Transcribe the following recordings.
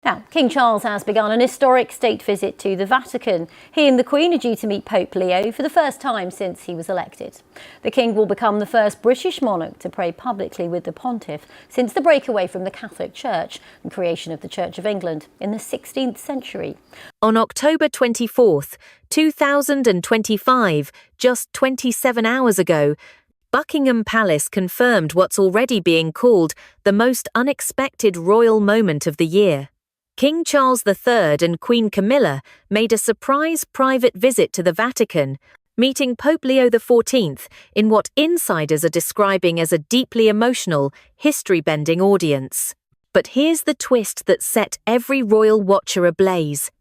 Now, King Charles has begun an historic state visit to the Vatican. He and the Queen are due to meet Pope Leo for the first time since he was elected. The King will become the first British monarch to pray publicly with the Pontiff since the breakaway from the Catholic Church and creation of the Church of England in the 16th century. On October 24th, 2025, just 27 hours ago, Buckingham Palace confirmed what's already being called the most unexpected royal moment of the year. King Charles III and Queen Camilla made a surprise private visit to the Vatican, meeting Pope Leo XIV in what insiders are describing as a deeply emotional, history-bending audience. But here's the twist that set every royal watcher ablaze.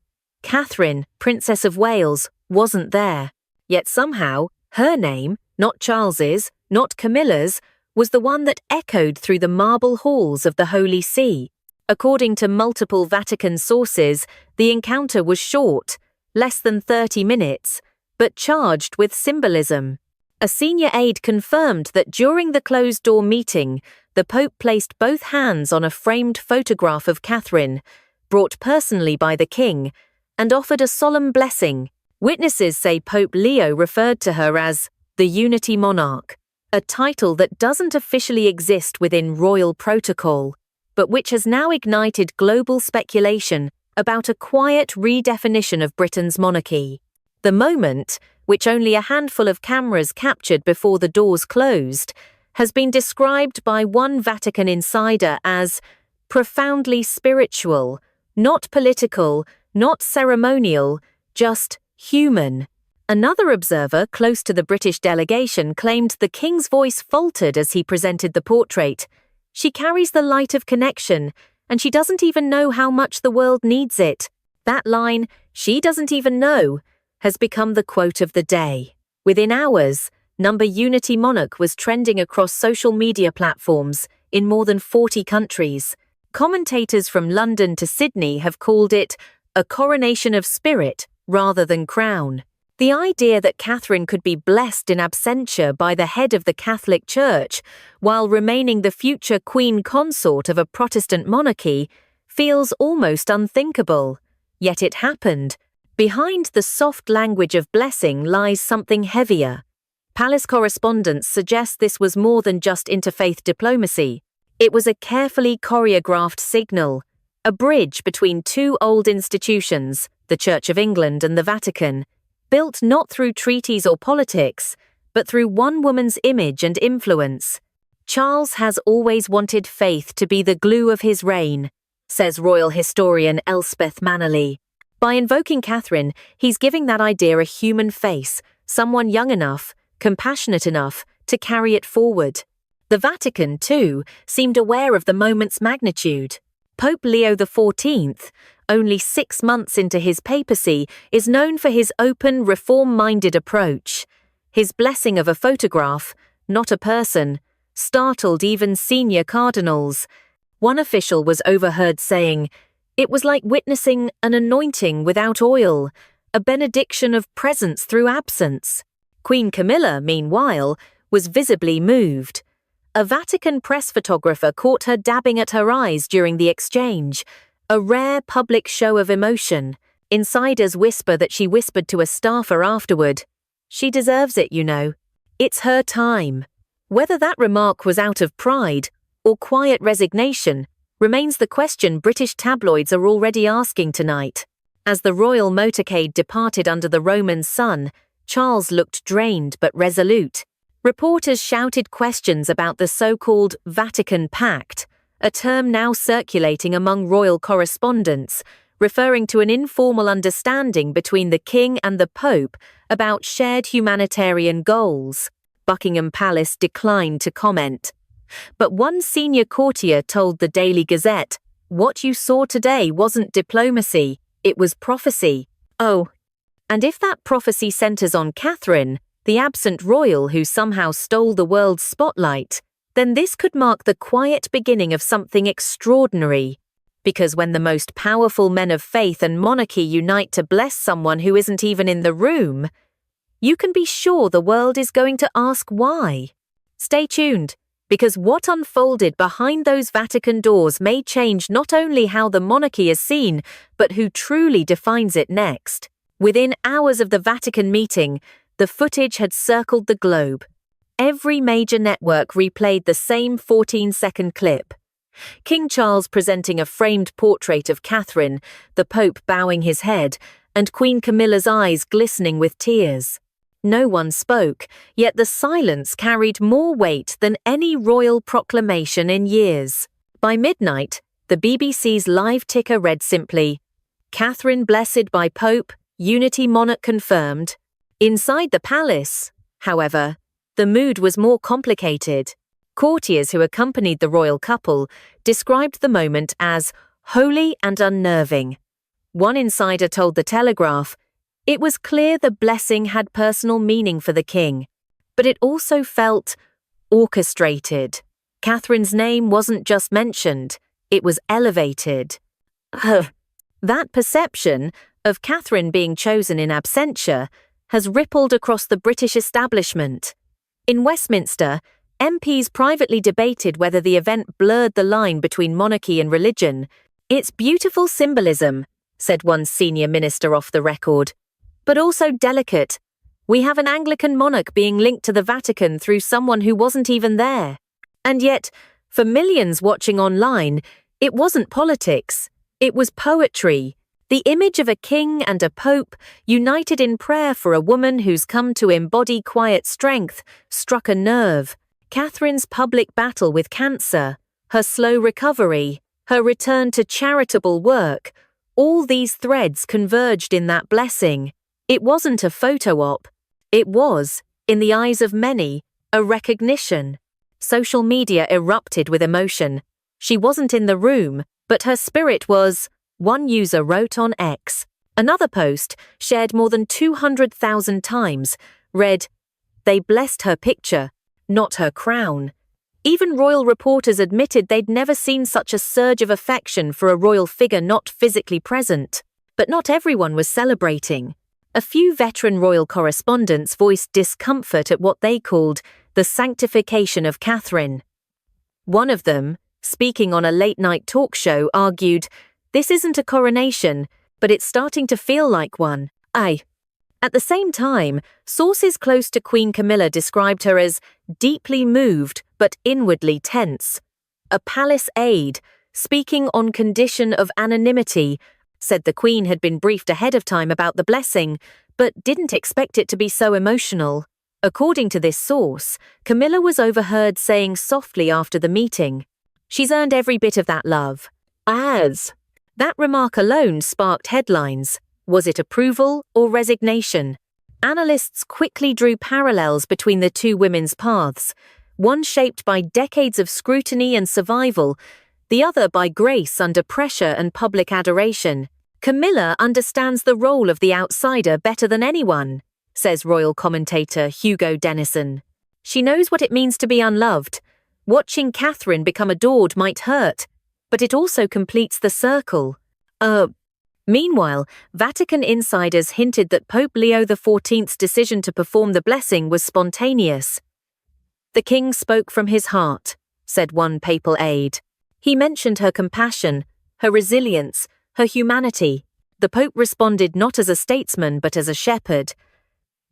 Catherine, Princess of Wales, wasn't there. Yet somehow, her name, not Charles's, not Camilla's, was the one that echoed through the marble halls of the Holy See. According to multiple Vatican sources, the encounter was short, less than 30 minutes, but charged with symbolism. A senior aide confirmed that during the closed-door meeting, the Pope placed both hands on a framed photograph of Catherine, brought personally by the King, and offered a solemn blessing. Witnesses say Pope Leo referred to her as the Unity Monarch, a title that doesn't officially exist within royal protocol, but which has now ignited global speculation about a quiet redefinition of Britain's monarchy. The moment, which only a handful of cameras captured before the doors closed, has been described by one Vatican insider as profoundly spiritual, not political, not ceremonial, just human. Another observer close to the British delegation claimed the King's voice faltered as he presented the portrait. She carries the light of connection, and she doesn't even know how much the world needs it. That line, "she doesn't even know," has become the quote of the day. Within hours, number Unity Monarch was trending across social media platforms in more than 40 countries. Commentators from London to Sydney have called it a coronation of spirit rather than crown. The idea that Catherine could be blessed in absentia by the head of the Catholic Church while remaining the future queen consort of a Protestant monarchy feels almost unthinkable. Yet it happened. Behind the soft language of blessing lies something heavier. Palace correspondents suggest this was more than just interfaith diplomacy. It was a carefully choreographed signal, a bridge between two old institutions, the Church of England and the Vatican, built not through treaties or politics, but through one woman's image and influence. Charles has always wanted faith to be the glue of his reign, says royal historian Elspeth Mannerly. By invoking Catherine, he's giving that idea a human face, someone young enough, compassionate enough, to carry it forward. The Vatican, too, seemed aware of the moment's magnitude. Pope Leo XIV, only 6 months into his papacy, is known for his open, reform-minded approach. His blessing of a photograph, not a person, startled even senior cardinals. One official was overheard saying, "It was like witnessing an anointing without oil, a benediction of presence through absence." Queen Camilla, meanwhile, was visibly moved. A Vatican press photographer caught her dabbing at her eyes during the exchange, a rare public show of emotion. Insiders whisper that she whispered to a staffer afterward, "She deserves it, you know. It's her time." Whether that remark was out of pride or quiet resignation remains the question British tabloids are already asking tonight. As the royal motorcade departed under the Roman sun, Charles looked drained but resolute. Reporters shouted questions about the so-called Vatican Pact, a term now circulating among royal correspondents, referring to an informal understanding between the King and the Pope about shared humanitarian goals. Buckingham Palace declined to comment. But one senior courtier told the Daily Gazette, "What you saw today wasn't diplomacy, it was prophecy." Oh, and if that prophecy centers on Catherine, the absent royal who somehow stole the world's spotlight, then this could mark the quiet beginning of something extraordinary. Because when the most powerful men of faith and monarchy unite to bless someone who isn't even in the room, you can be sure the world is going to ask why. Stay tuned. because what unfolded behind those Vatican doors may change not only how the monarchy is seen, but who truly defines it next. Within hours of the Vatican meeting, the footage had circled the globe. Every major network replayed the same 14-second clip. King Charles presenting a framed portrait of Catherine, the Pope bowing his head, and Queen Camilla's eyes glistening with tears. No one spoke, yet the silence carried more weight than any royal proclamation in years. By midnight, the BBC's live ticker read simply, "Catherine blessed by Pope, Unity Monarch confirmed." Inside the palace, however, the mood was more complicated. Courtiers who accompanied the royal couple described the moment as holy and unnerving. One insider told The Telegraph, "It was clear the blessing had personal meaning for the king, but it also felt orchestrated. Catherine's name wasn't just mentioned, it was elevated." That perception of Catherine being chosen in absentia has rippled across the British establishment. In Westminster, MPs privately debated whether the event blurred the line between monarchy and religion. "It's beautiful symbolism," said one senior minister off the record, "but also delicate. We have an Anglican monarch being linked to the Vatican through someone who wasn't even there." And yet, for millions watching online, it wasn't politics, it was poetry. The image of a king and a pope united in prayer for a woman who's come to embody quiet strength struck a nerve. Catherine's public battle with cancer, her slow recovery, her return to charitable work, all these threads converged in that blessing. It wasn't a photo op. It was, in the eyes of many, a recognition. Social media erupted with emotion. She wasn't in the room, but her spirit was, one user wrote on X. Another post, shared more than 200,000 times, read, "They blessed her picture, not her crown." Even royal reporters admitted they'd never seen such a surge of affection for a royal figure not physically present. But not everyone was celebrating. A few veteran royal correspondents voiced discomfort at what they called the sanctification of Catherine. One of them, speaking on a late-night talk show, argued, "This isn't a coronation, but it's starting to feel like one." At the same time, sources close to Queen Camilla described her as deeply moved but inwardly tense. A palace aide, speaking on condition of anonymity, said the Queen had been briefed ahead of time about the blessing, but didn't expect it to be so emotional. According to this source, Camilla was overheard saying softly after the meeting, "She's earned every bit of that love." That remark alone sparked headlines. Was it approval or resignation? Analysts quickly drew parallels between the two women's paths, one shaped by decades of scrutiny and survival, the other by grace under pressure and public adoration. "Camilla understands the role of the outsider better than anyone," says royal commentator Hugo Dennison. "She knows what it means to be unloved. Watching Catherine become adored might hurt, but it also completes the circle." Meanwhile, Vatican insiders hinted that Pope Leo XIV's decision to perform the blessing was spontaneous. "The king spoke from his heart," said one papal aide. He mentioned her compassion, her resilience, her humanity. The Pope responded not as a statesman but as a shepherd.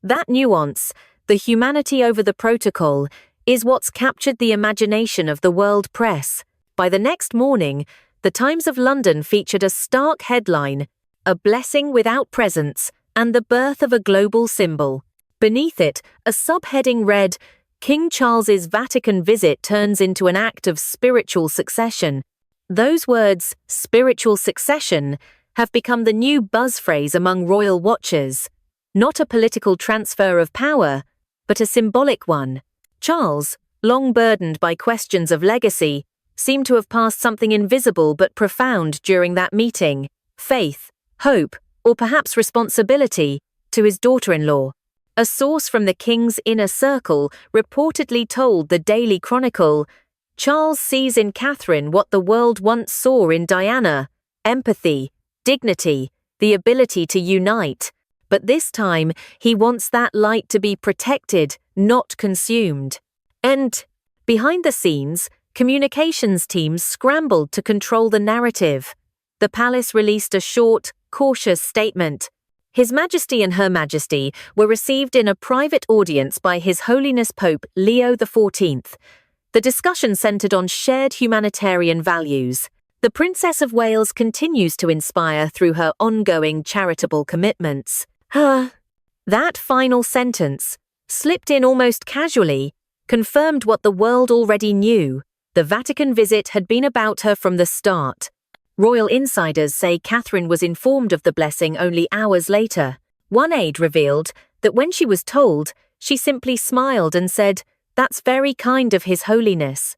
That nuance, the humanity over the protocol, is what's captured the imagination of the world press. By the next morning, the Times of London featured a stark headline, "A blessing without presence and the birth of a global symbol." Beneath it, a subheading read, "King Charles's Vatican visit turns into an act of spiritual succession." Those words, spiritual succession, have become the new buzz phrase among royal watchers. Not a political transfer of power, but a symbolic one. Charles, long burdened by questions of legacy, seemed to have passed something invisible but profound during that meeting, faith, hope, or perhaps responsibility, to his daughter-in-law. A source from the king's inner circle reportedly told the Daily Chronicle, "Charles sees in Catherine what the world once saw in Diana, empathy, dignity, the ability to unite. But this time, he wants that light to be protected, not consumed." And Behind the scenes, communications teams scrambled to control the narrative. The palace released a short, cautious statement. His Majesty and Her Majesty were received in a private audience by His Holiness Pope Leo XIV. The discussion centered on shared humanitarian values. The Princess of Wales continues to inspire through her ongoing charitable commitments. That final sentence, slipped in almost casually, confirmed what the world already knew. The Vatican visit had been about her from the start. Royal insiders say Catherine was informed of the blessing only hours later. One aide revealed that when she was told, she simply smiled and said, "That's very kind of His Holiness."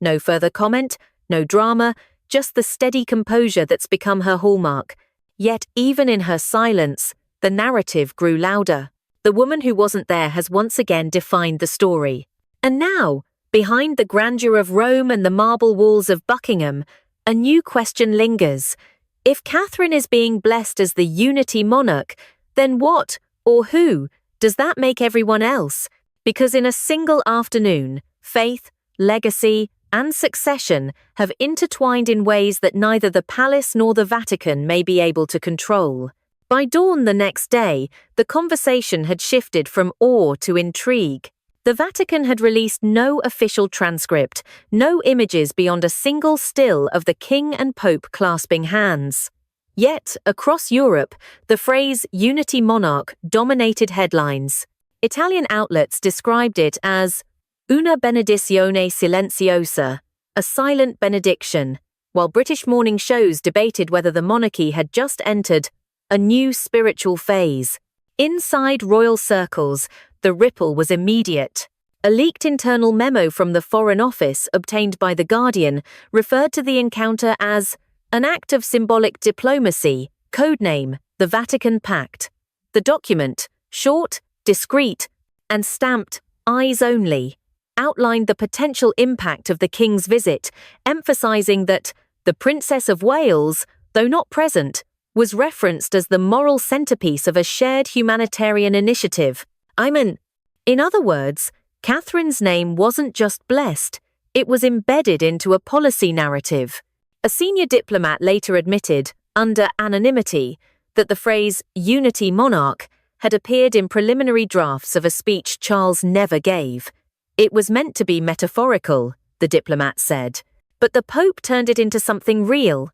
No further comment, no drama, just the steady composure that's become her hallmark. Yet even in her silence, the narrative grew louder. The woman who wasn't there has once again defined the story. And now, behind the grandeur of Rome and the marble walls of Buckingham, a new question lingers. If Catherine is being blessed as the Unity Monarch, then what, or who, does that make everyone else? Because in a single afternoon, faith, legacy, and succession have intertwined in ways that neither the palace nor the Vatican may be able to control. By dawn the next day, the conversation had shifted from awe to intrigue. The Vatican had released no official transcript, no images beyond a single still of the King and Pope clasping hands. Yet, across Europe, the phrase Unity Monarch dominated headlines. Italian outlets described it as una benedizione silenziosa, a silent benediction, while British morning shows debated whether the monarchy had just entered a new spiritual phase. Inside royal circles, the ripple was immediate. A leaked internal memo from the Foreign Office, obtained by The Guardian, referred to the encounter as an act of symbolic diplomacy, codename the Vatican Pact. The document, short, discreet, and stamped eyes only, outlined the potential impact of the King's visit, emphasizing that the Princess of Wales, though not present, was referenced as the moral centerpiece of a shared humanitarian initiative. In other words, Catherine's name wasn't just blessed, it was embedded into a policy narrative. A senior diplomat later admitted, under anonymity, that the phrase Unity Monarch had appeared in preliminary drafts of a speech Charles never gave. It was meant to be metaphorical, the diplomat said, but the Pope turned it into something real.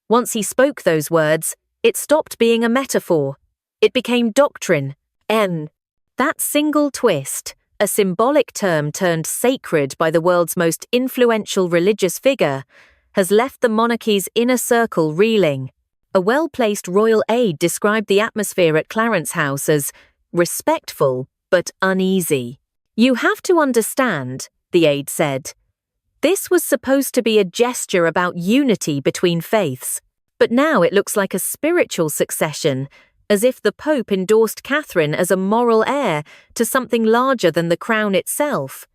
Once he spoke those words, it stopped being a metaphor. It became doctrine. That single twist, a symbolic term turned sacred by the world's most influential religious figure, has left the monarchy's inner circle reeling. A well-placed royal aide described the atmosphere at Clarence House as respectful but uneasy. "You have to understand," the aide said, "this was supposed to be a gesture about unity between faiths, but now it looks like a spiritual succession, as if the Pope endorsed Catherine as a moral heir to something larger than the crown itself.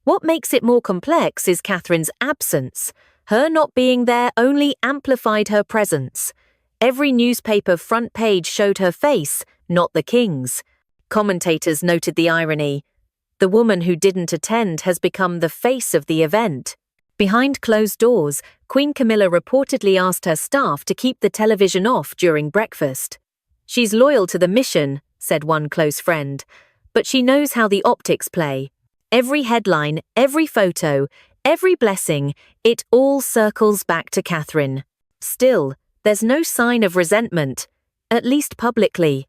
What makes it more complex is Catherine's absence. Her not being there only amplified her presence. Every newspaper front page showed her face, not the King's. Commentators noted the irony. The woman who didn't attend has become the face of the event. Behind closed doors, Queen Camilla reportedly asked her staff to keep the television off during breakfast. "She's loyal to the mission," said one close friend, "but she knows how the optics play. Every headline, every photo, every blessing, it all circles back to Catherine. Still, there's no sign of resentment, at least publicly."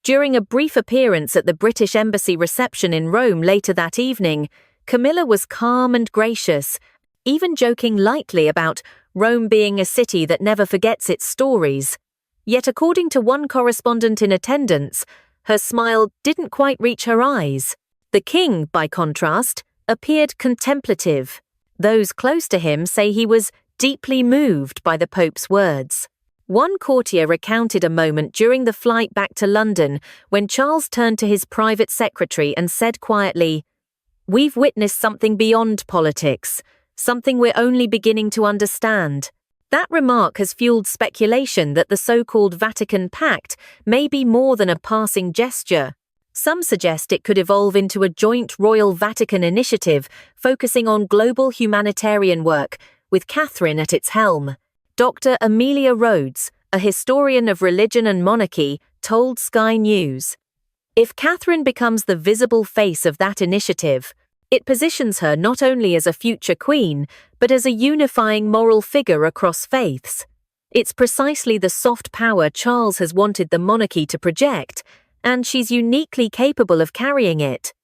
During a brief appearance at the British Embassy reception in Rome later that evening, Camilla was calm and gracious, even joking lightly about Rome being a city that never forgets its stories. Yet according to one correspondent in attendance, her smile didn't quite reach her eyes. The King, by contrast, appeared contemplative. Those close to him say he was deeply moved by the Pope's words. One courtier recounted a moment during the flight back to London when Charles turned to his private secretary and said quietly, "We've witnessed something beyond politics, something we're only beginning to understand." That remark has fueled speculation that the so-called Vatican Pact may be more than a passing gesture. Some suggest it could evolve into a joint Royal Vatican initiative focusing on global humanitarian work, with Catherine at its helm. Dr. Amelia Rhodes, a historian of religion and monarchy, told Sky News, "If Catherine becomes the visible face of that initiative, it positions her not only as a future queen, but as a unifying moral figure across faiths. It's precisely the soft power Charles has wanted the monarchy to project, and she's uniquely capable of carrying it.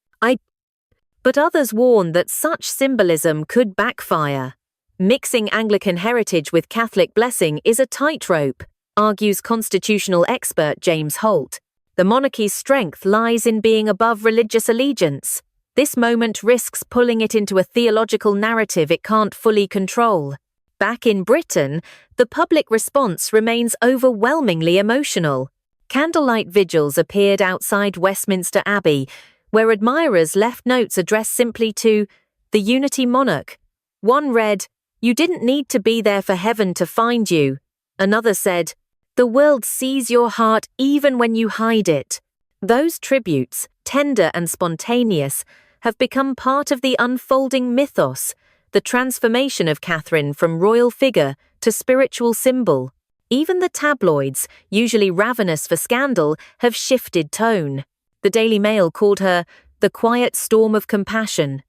But others warn that such symbolism could backfire. Mixing Anglican heritage with Catholic blessing is a tightrope, argues constitutional expert James Holt. The monarchy's strength lies in being above religious allegiance. This moment risks pulling it into a theological narrative it can't fully control. Back in Britain, the public response remains overwhelmingly emotional. Candlelight vigils appeared outside Westminster Abbey, where admirers left notes addressed simply to the Unity Monarch. One read, "You didn't need to be there for heaven to find you." Another said, "The world sees your heart even when you hide it." Those tributes, tender and spontaneous, have become part of the unfolding mythos, the transformation of Catherine from royal figure to spiritual symbol. Even the tabloids, usually ravenous for scandal, have shifted tone. The Daily Mail called her the quiet storm of compassion,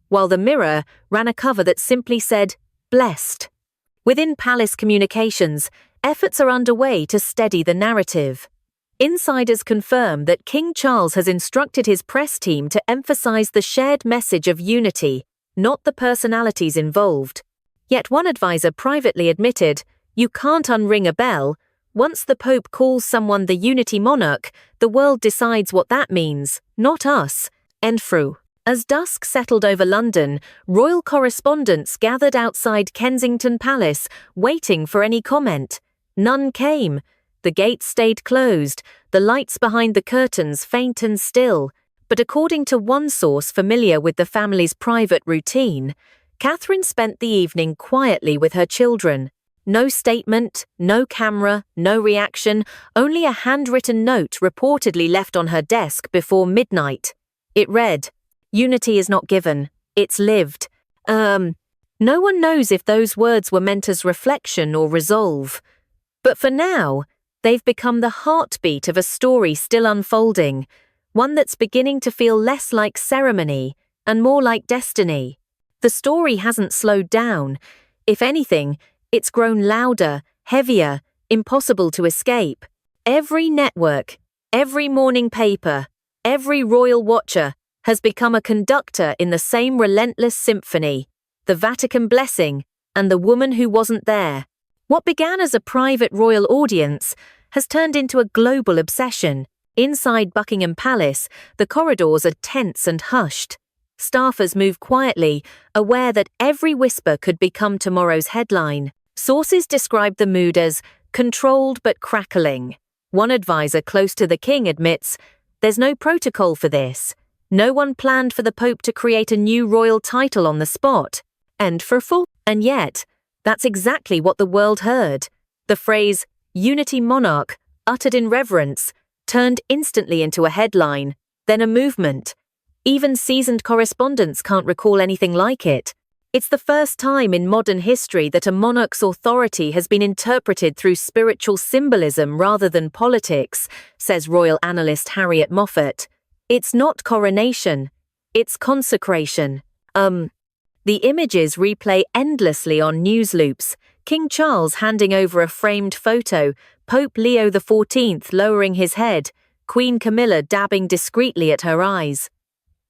while the Mirror ran a cover that simply said, "Blessed." Within palace communications, efforts are underway to steady the narrative. Insiders confirm that King Charles has instructed his press team to emphasize the shared message of unity, not the personalities involved. Yet one advisor privately admitted, "You can't unring a bell. Once the Pope calls someone the Unity Monarch, the world decides what that means, not us." End through. As dusk settled over London, royal correspondents gathered outside Kensington Palace, waiting for any comment. None came. The gates stayed closed, the lights behind the curtains faint and still. But according to one source familiar with the family's private routine, Catherine spent the evening quietly with her children. No statement, no camera, no reaction, only a handwritten note reportedly left on her desk before midnight. It read, "Unity is not given, it's lived." No one knows if those words were meant as reflection or resolve. But for now, they've become the heartbeat of a story still unfolding, one that's beginning to feel less like ceremony and more like destiny. The story hasn't slowed down. If anything, it's grown louder, heavier, impossible to escape. Every network, every morning paper, every royal watcher has become a conductor in the same relentless symphony, the Vatican blessing and the woman who wasn't there. What began as a private royal audience has turned into a global obsession. Inside Buckingham Palace, the corridors are tense and hushed. Staffers move quietly, aware that every whisper could become tomorrow's headline. Sources describe the mood as controlled but crackling. One advisor close to the king admits, "There's no protocol for this. No one planned for the Pope to create a new royal title on the spot." And yet, that's exactly what the world heard. The phrase, "Unity Monarch," uttered in reverence, turned instantly into a headline, then a movement. Even seasoned correspondents can't recall anything like it. It's the first time in modern history that a monarch's authority has been interpreted through spiritual symbolism rather than politics, says royal analyst Harriet Moffat. It's not coronation, it's consecration. The images replay endlessly on news loops. King Charles handing over a framed photo, Pope Leo XIV lowering his head, Queen Camilla dabbing discreetly at her eyes.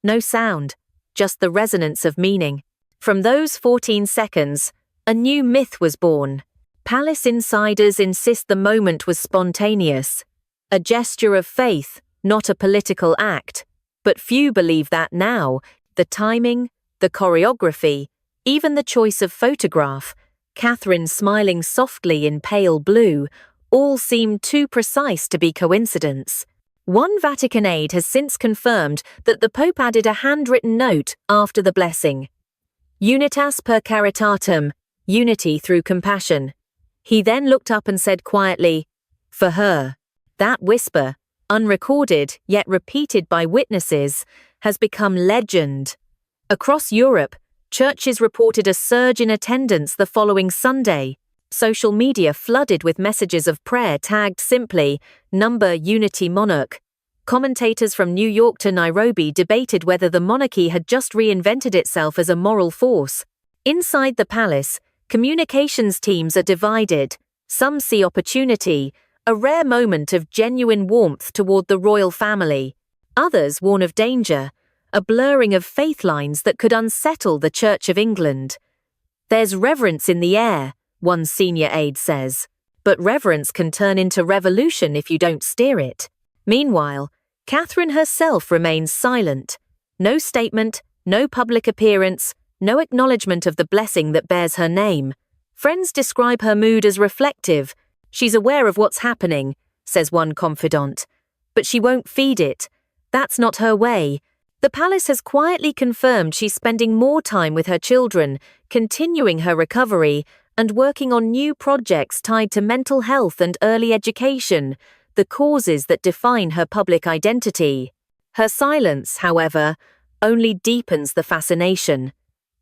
No sound, just the resonance of meaning. From those 14 seconds, a new myth was born. Palace insiders insist the moment was spontaneous, a gesture of faith, not a political act. But few believe that now. The timing, the choreography, even the choice of photograph, Catherine smiling softly in pale blue, all seem too precise to be coincidence. One Vatican aide has since confirmed that the Pope added a handwritten note after the blessing. "Unitas per caritatem," unity through compassion. He then looked up and said quietly, "For her." That whisper, unrecorded yet repeated by witnesses, has become legend. Across Europe, churches reported a surge in attendance the following Sunday. Social media flooded with messages of prayer tagged simply, number Unity Monarch. Commentators from New York to Nairobi debated whether the monarchy had just reinvented itself as a moral force. Inside the palace, communications teams are divided. Some see opportunity, a rare moment of genuine warmth toward the royal family. Others warn of danger, a blurring of faith lines that could unsettle the Church of England. There's reverence in the air, one senior aide says, but reverence can turn into revolution if you don't steer it. Meanwhile, Catherine herself remains silent. No statement, no public appearance, no acknowledgement of the blessing that bears her name. Friends describe her mood as reflective. She's aware of what's happening, says one confidant. But she won't feed it. That's not her way. The palace has quietly confirmed she's spending more time with her children, continuing her recovery, and working on new projects tied to mental health and early education, the causes that define her public identity. Her silence, however, only deepens the fascination.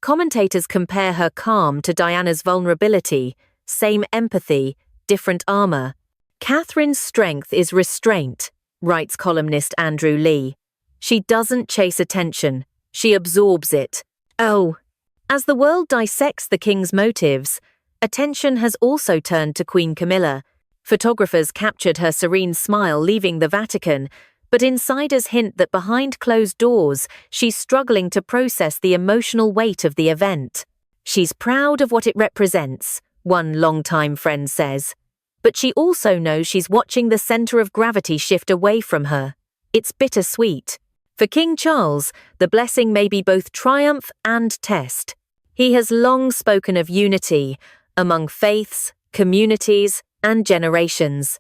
Commentators compare her calm to Diana's vulnerability, same empathy, different armor. Catherine's strength is restraint, writes columnist Andrew Lee. She doesn't chase attention, she absorbs it. Oh, as the world dissects the king's motives, attention has also turned to Queen Camilla. Photographers captured her serene smile leaving the Vatican, but insiders hint that behind closed doors, she's struggling to process the emotional weight of the event. She's proud of what it represents, one longtime friend says. But she also knows she's watching the center of gravity shift away from her. It's bittersweet. For King Charles, the blessing may be both triumph and test. He has long spoken of unity among faiths, communities, and generations.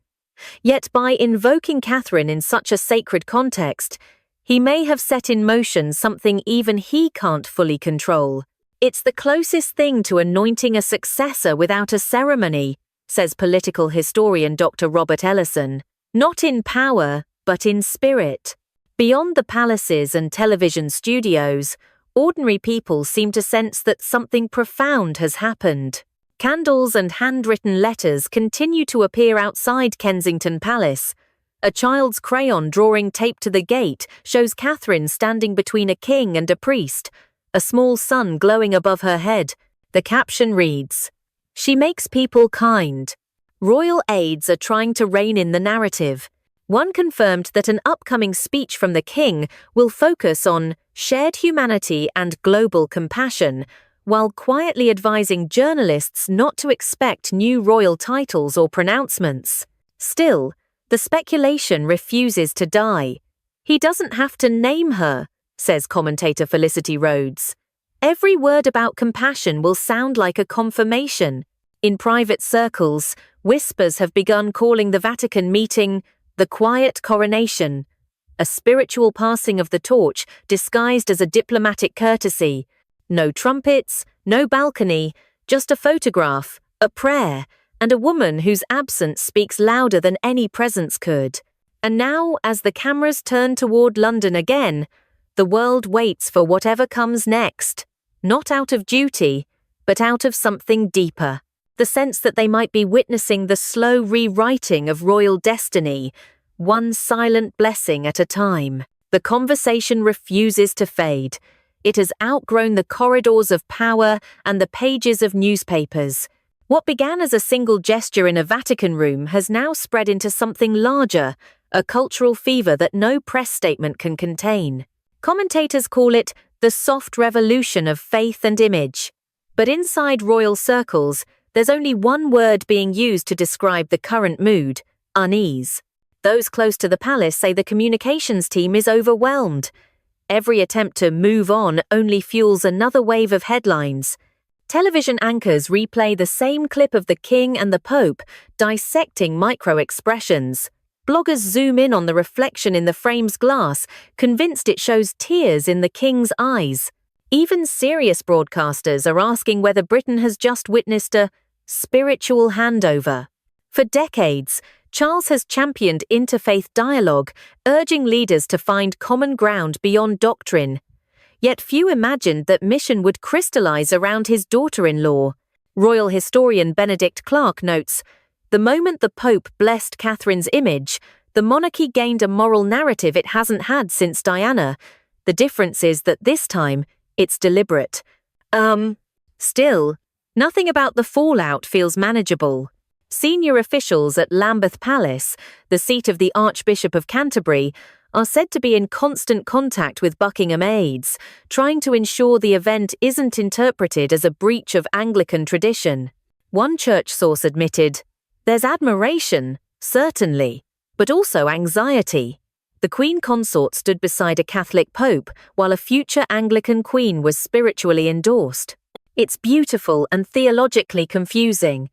Yet by invoking Catherine in such a sacred context, he may have set in motion something even he can't fully control. It's the closest thing to anointing a successor without a ceremony, says political historian Dr. Robert Ellison. Not in power, but in spirit. Beyond the palaces and television studios, ordinary people seem to sense that something profound has happened. Candles and handwritten letters continue to appear outside Kensington Palace. A child's crayon drawing taped to the gate shows Catherine standing between a king and a priest, a small sun glowing above her head. The caption reads, "She makes people kind." Royal aides are trying to rein in the narrative. One confirmed that an upcoming speech from the king will focus on shared humanity and global compassion, while quietly advising journalists not to expect new royal titles or pronouncements. Still, the speculation refuses to die. He doesn't have to name her, says commentator Felicity Rhodes. Every word about compassion will sound like a confirmation. In private circles, whispers have begun calling the Vatican meeting the quiet coronation, a spiritual passing of the torch disguised as a diplomatic courtesy. No trumpets, no balcony, just a photograph, a prayer, and a woman whose absence speaks louder than any presence could. And now, as the cameras turn toward London again, the world waits for whatever comes next. Not out of duty, but out of something deeper. The sense that they might be witnessing the slow rewriting of royal destiny, one silent blessing at a time. The conversation refuses to fade. It has outgrown the corridors of power and the pages of newspapers. What began as a single gesture in a Vatican room has now spread into something larger, a cultural fever that no press statement can contain. Commentators call it the soft revolution of faith and image. But inside royal circles, there's only one word being used to describe the current mood: unease. Those close to the palace say the communications team is overwhelmed. Every attempt to move on only fuels another wave of headlines. Television anchors replay the same clip of the king and the pope, dissecting micro-expressions. Bloggers zoom in on the reflection in the frame's glass, convinced it shows tears in the king's eyes. Even serious broadcasters are asking whether Britain has just witnessed a spiritual handover. For decades, Charles has championed interfaith dialogue, urging leaders to find common ground beyond doctrine. Yet few imagined that mission would crystallize around his daughter-in-law. Royal historian Benedict Clark notes, "The moment the Pope blessed Catherine's image, the monarchy gained a moral narrative it hasn't had since Diana. The difference is that this time, it's deliberate." Still, nothing about the fallout feels manageable. Senior officials at Lambeth Palace, the seat of the Archbishop of Canterbury, are said to be in constant contact with Buckingham aides, trying to ensure the event isn't interpreted as a breach of Anglican tradition. One church source admitted, "There's admiration, certainly, but also anxiety." The Queen Consort stood beside a Catholic Pope, while a future Anglican Queen was spiritually endorsed. It's beautiful and theologically confusing.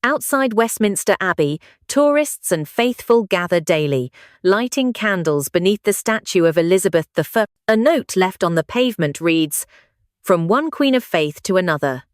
Outside Westminster Abbey, tourists and faithful gather daily, lighting candles beneath the statue of Elizabeth I. A note left on the pavement reads, "From one Queen of Faith to another."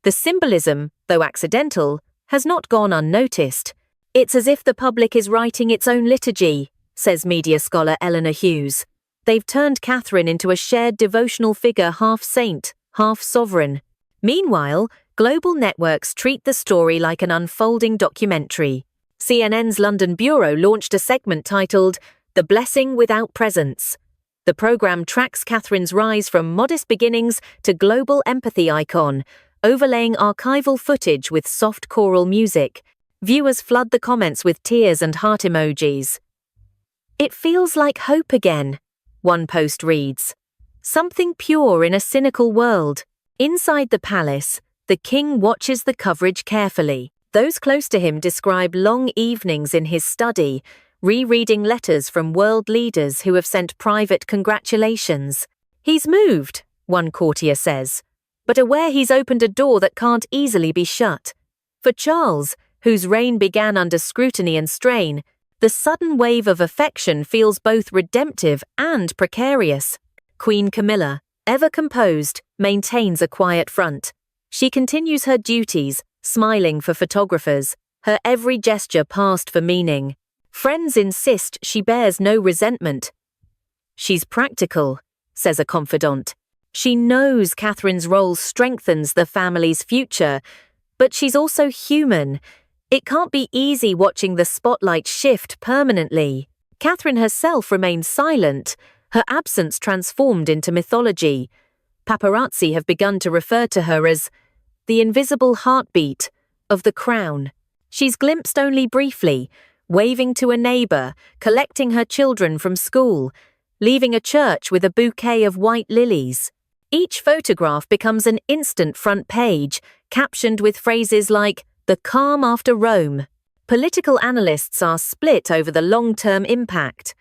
The symbolism, though accidental, has not gone unnoticed. "It's as if the public is writing its own liturgy," says media scholar Eleanor Hughes. "They've turned Catherine into a shared devotional figure, half saint, half sovereign." Meanwhile, global networks treat the story like an unfolding documentary. CNN's London bureau launched a segment titled "The Blessing Without Presence." The program tracks Catherine's rise from modest beginnings to global empathy icon, overlaying archival footage with soft choral music. Viewers flood the comments with tears and heart emojis. "It feels like hope again," one post reads. "Something pure in a cynical world." Inside the palace, the king watches the coverage carefully. Those close to him describe long evenings in his study, rereading letters from world leaders who have sent private congratulations. "He's moved," one courtier says, but aware he's opened a door that can't easily be shut. For Charles, whose reign began under scrutiny and strain, the sudden wave of affection feels both redemptive and precarious. Queen Camilla, ever composed, maintains a quiet front. She continues her duties, smiling for photographers, her every gesture passed for meaning. Friends insist she bears no resentment. "She's practical," says a confidant. "She knows Catherine's role strengthens the family's future, but she's also human. It can't be easy watching the spotlight shift permanently." Catherine herself remains silent, her absence transformed into mythology. Paparazzi have begun to refer to her as the invisible heartbeat of the crown. She's glimpsed only briefly, waving to a neighbor, collecting her children from school, leaving a church with a bouquet of white lilies. Each photograph becomes an instant front page, captioned with phrases like, "The calm after Rome." Political analysts are split over the long-term impact.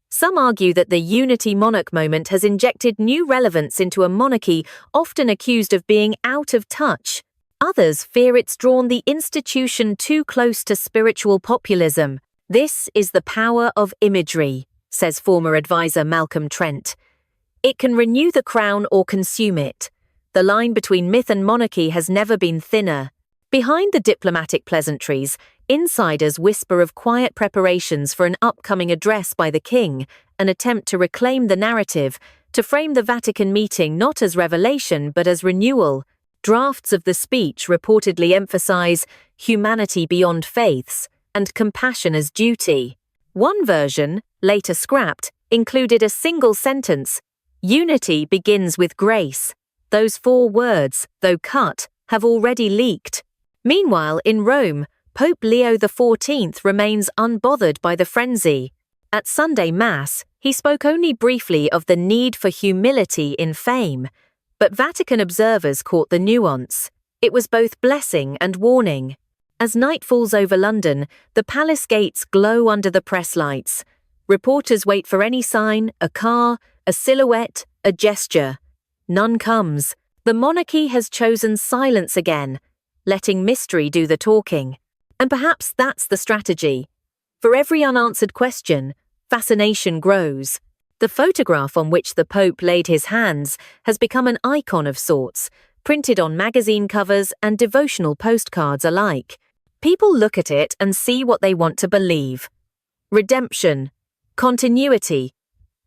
Some argue that the Unity Monarch moment has injected new relevance into a monarchy often accused of being out of touch. Others fear it's drawn the institution too close to spiritual populism. "This is the power of imagery," says former advisor Malcolm Trent. "It can renew the crown or consume it. The line between myth and monarchy has never been thinner." Behind the diplomatic pleasantries, insiders whisper of quiet preparations for an upcoming address by the king, an attempt to reclaim the narrative, to frame the Vatican meeting not as revelation but as renewal. Drafts of the speech reportedly emphasize humanity beyond faiths and compassion as duty. One version, later scrapped, included a single sentence, "Unity begins with grace." Those 4 words, though cut, have already leaked. Meanwhile, in Rome, Pope Leo XIV remains unbothered by the frenzy. At Sunday Mass, he spoke only briefly of the need for humility in fame, but Vatican observers caught the nuance. It was both blessing and warning. As night falls over London, the palace gates glow under the press lights. Reporters wait for any sign, a car, a silhouette, a gesture. None comes. The monarchy has chosen silence again, letting mystery do the talking. And perhaps that's the strategy. For every unanswered question, fascination grows. The photograph on which the Pope laid his hands has become an icon of sorts, printed on magazine covers and devotional postcards alike. People look at it and see what they want to believe. Redemption, continuity,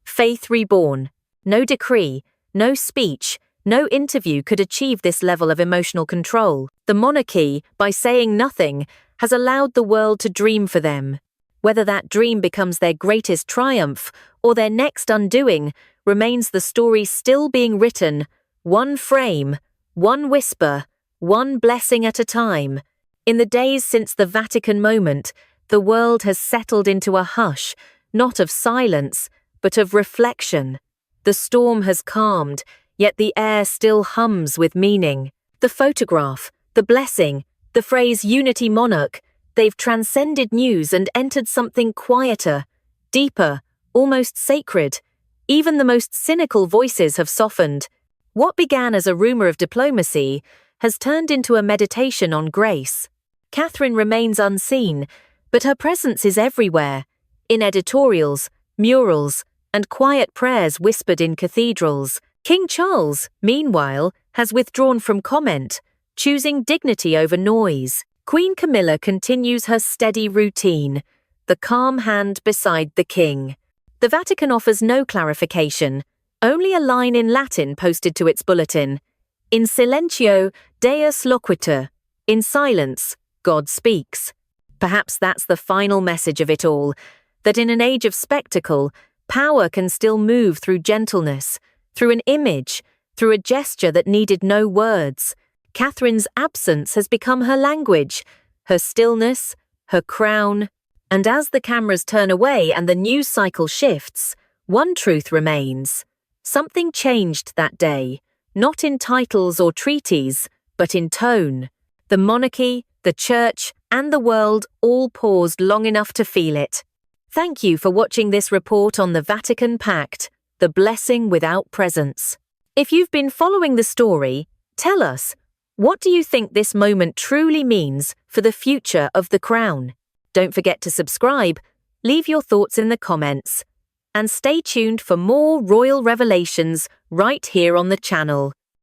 faith reborn. No decree, no speech, no interview could achieve this level of emotional control. The monarchy, by saying nothing, has allowed the world to dream for them. Whether that dream becomes their greatest triumph or their next undoing remains the story still being written, one frame, one whisper, one blessing at a time. In the days since the Vatican moment, the world has settled into a hush, not of silence, but of reflection. The storm has calmed, yet the air still hums with meaning. The photograph, the blessing, the phrase Unity Monarch, they've transcended news and entered something quieter, deeper, almost sacred. Even the most cynical voices have softened. What began as a rumor of diplomacy has turned into a meditation on grace. Catherine remains unseen, but her presence is everywhere, in editorials, murals, and quiet prayers whispered in cathedrals. King Charles, meanwhile, has withdrawn from comment, choosing dignity over noise. Queen Camilla continues her steady routine, the calm hand beside the king. The Vatican offers no clarification, only a line in Latin posted to its bulletin. In silentio, Deus loquitur. In silence, God speaks. Perhaps that's the final message of it all, that in an age of spectacle, power can still move through gentleness, through an image, through a gesture that needed no words. Catherine's absence has become her language, her stillness, her crown. And as the cameras turn away and the news cycle shifts, one truth remains. Something changed that day, not in titles or treaties, but in tone. The monarchy, the church, and the world all paused long enough to feel it. Thank you for watching this report on the Vatican Pact, the blessing without presence. If you've been following the story, tell us, what do you think this moment truly means for the future of the crown? Don't forget to subscribe, leave your thoughts in the comments, and stay tuned for more royal revelations right here on the channel.